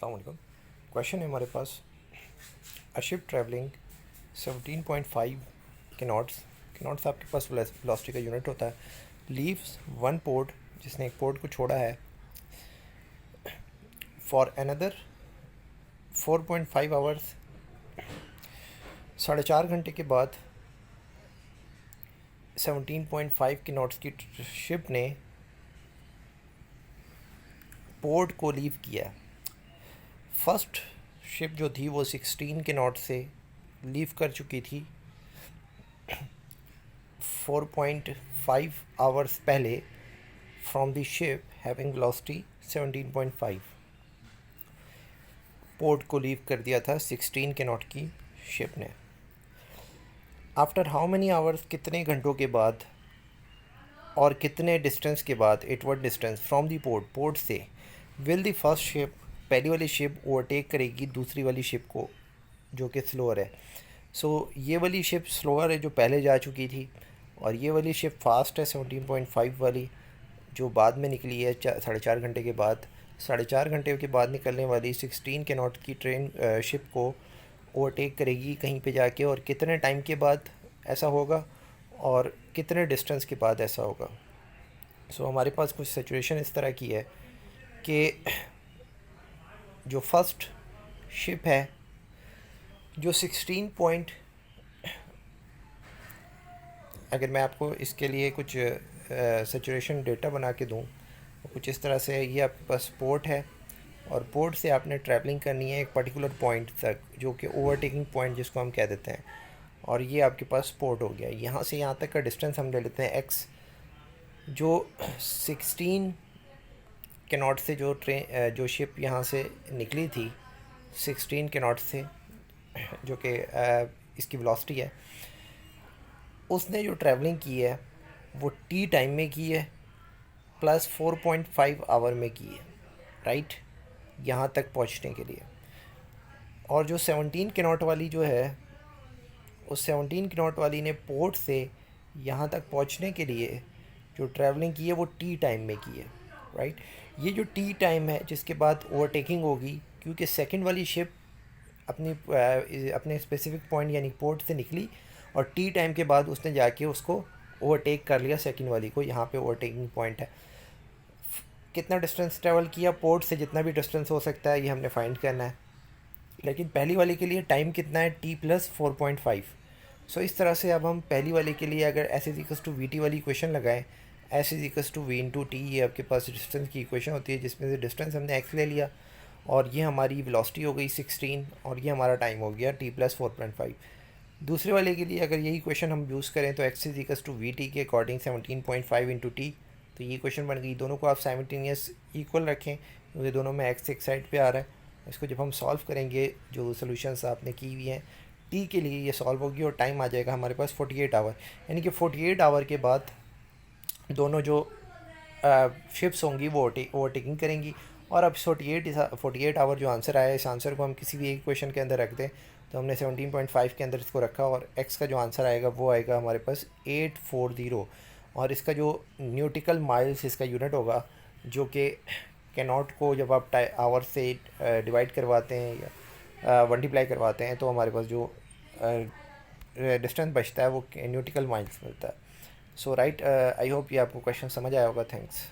अस्सलाम वालेकुम। क्वेश्चन है हमारे पास, अ शिप ट्रैवलिंग 17.5 के नॉट्स आपके पास वेलोसिटी का यूनिट होता है, लीव्स वन पोर्ट, जिसने एक पोर्ट को छोड़ा है, फॉर अनदर 4.5 आवर्स, 4.5 घंटे के बाद 17.5 के नॉट्स की शिप ने पोर्ट को लीव किया। फर्स्ट शिप जो थी वो 16 के नॉट से लीव कर चुकी थी 4.5 आवर्स पहले from the ship having velocity 17.5। Port को लीव कर दिया था 16 के नॉट की शिप ने। आफ्टर हाउ मेनी आवर्स, कितने घंटों के बाद और कितने डिस्टेंस के बाद, इटवर्ड डिस्टेंस फ्रॉम द पोर्ट से, विल द फर्स्ट शिप, पहली वाली शिप ओवरटेक करेगी दूसरी वाली शिप को जो कि स्लोअर है। सो ये वाली शिप स्लोअर है जो पहले जा चुकी थी, और ये वाली शिप फास्ट है 17.5 वाली जो बाद में निकली है 4.5 घंटे के बाद। 4.5 घंटे के बाद निकलने वाली 16 के नॉट की ट्रेन शिप को ओवरटेक करेगी कहीं पे जाके, और कितने टाइम के बाद ऐसा होगा और कितने डिस्टेंस के बाद ऐसा होगा। सो हमारे पास कुछ सिचुएशन इस तरह की है कि जो फर्स्ट शिप है जो 16 अगर मैं आपको इसके लिए कुछ सिचुएशन डेटा बना के दूं तो कुछ इस तरह से, ये आपके पास पोर्ट है और पोर्ट से आपने ट्रैवलिंग करनी है एक पर्टिकुलर पॉइंट तक जो कि ओवरटेकिंग पॉइंट जिसको हम कह देते हैं, और ये आपके पास पोर्ट हो गया। यहाँ से यहाँ तक का डिस्टेंस हम ले लेते हैं एक्स। जो 16 के नॉट से जो शिप यहाँ से निकली थी 16 के नॉट से, जो कि इसकी वेलोसिटी है, उसने जो ट्रैवलिंग की है वो टी टाइम में की है प्लस 4.5 आवर में की है, राइट, यहाँ तक पहुँचने के लिए। और जो 17 के नॉट वाली जो है, उस 17 के नॉट वाली ने पोर्ट से यहाँ तक पहुँचने के लिए जो ट्रैवलिंग की है वो टी टाइम में की है, राइट। ये जो टी टाइम है जिसके बाद ओवरटेकिंग होगी, क्योंकि सेकंड वाली शिप अपने स्पेसिफिक पॉइंट यानी पोर्ट से निकली और टी टाइम के बाद उसने जाके उसको ओवरटेक कर लिया सेकंड वाली को। यहाँ पे ओवरटेकिंग पॉइंट है। कितना डिस्टेंस ट्रैवल किया पोर्ट से, जितना भी डिस्टेंस हो सकता है ये हमने फाइंड करना है। लेकिन पहली वाली के लिए टाइम कितना है, टी प्लस 4.5। सो इस तरह से अब हम पहली वाली के लिए अगर S is equals to V T वाली इक्वेशन लगाएं, S is equals to V into T, ये आपके पास डिस्टेंस की इक्वेशन होती है जिसमें से डिस्टेंस हमने एक्स ले लिया और ये हमारी वेलोसिटी हो गई 16 और ये हमारा टाइम हो गया टी प्लस 4.5। दूसरे वाले के लिए अगर यही इक्वेशन हम यूज़ करें तो X is equals to V T के अकॉर्डिंग 17.5 इंटू टी, तो ये इक्वेशन बन गई। दोनों को आप साइमल्टेनियस इक्वल रखें क्योंकि दोनों में एक्स एक साइड पे आ रहा है। इसको जब हम सॉल्व करेंगे, जो सोल्यूशंस आपने की हुई हैं टी के लिए, ये सॉल्व होगी और टाइम आ जाएगा हमारे पास 48 आवर। यानी कि 48 आवर के बाद दोनों जो शिप्स होंगी वो ओवरटेकिंग करेंगी। और अब 48 आवर जो आंसर आया, इस आंसर को हम किसी भी एक क्वेश्चन के अंदर रख दें, तो हमने 17.5 के अंदर इसको रखा और एक्स का जो आंसर आएगा वो आएगा हमारे पास 840। और इसका जो न्यूटिकल माइल्स इसका यूनिट होगा, जो कि कैनॉट को जब आप आवर से डिवाइड करवाते हैं या मल्टीप्लाई करवाते हैं तो हमारे पास जो डिस्टेंस बचता है वो न्यूटिकल माइल्स मिलता है। सो राइट, आई होप ये आपको क्वेश्चन समझ आया होगा। थैंक्स।